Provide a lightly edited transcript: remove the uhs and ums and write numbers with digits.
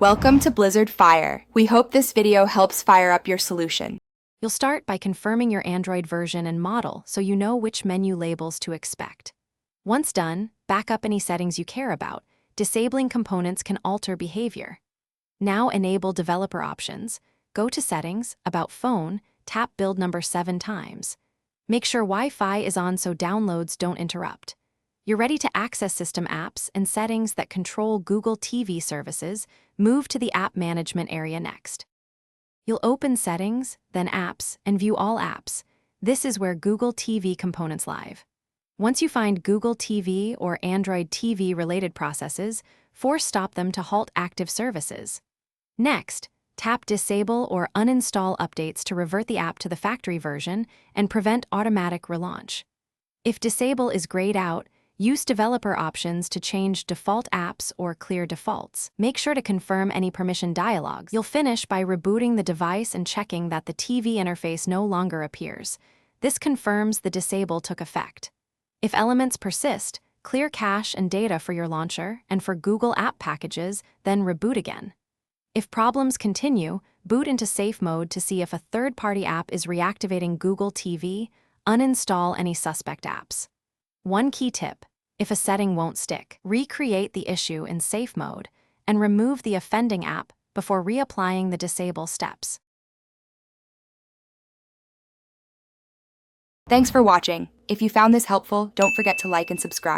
Welcome to Blizzard Fire. We hope this video helps fire up your solution. You'll start by confirming your Android version and model so you know which menu labels to expect. Once done, back up any settings you care about. Disabling components can alter behavior. Now enable developer options. Go to Settings, About Phone, tap build number 7 times. Make sure Wi-Fi is on so downloads don't interrupt. You're ready to access system apps and settings that control Google TV services. Move to the App Management area next. You'll open Settings, then Apps, and view all apps. This is where Google TV components live. Once you find Google TV or Android TV related processes, force stop them to halt active services. Next, tap Disable or Uninstall updates to revert the app to the factory version and prevent automatic relaunch. If Disable is grayed out, use developer options to change default apps or clear defaults. Make sure to confirm any permission dialogues. You'll finish by rebooting the device and checking that the TV interface no longer appears. This confirms the disable took effect. If elements persist, clear cache and data for your launcher and for Google app packages, then reboot again. If problems continue, boot into safe mode to see if a third-party app is reactivating Google TV. Uninstall any suspect apps. One key tip: if a setting won't stick, recreate the issue in safe mode and remove the offending app before reapplying the disable steps. Thanks for watching. If you found this helpful, don't forget to like and subscribe.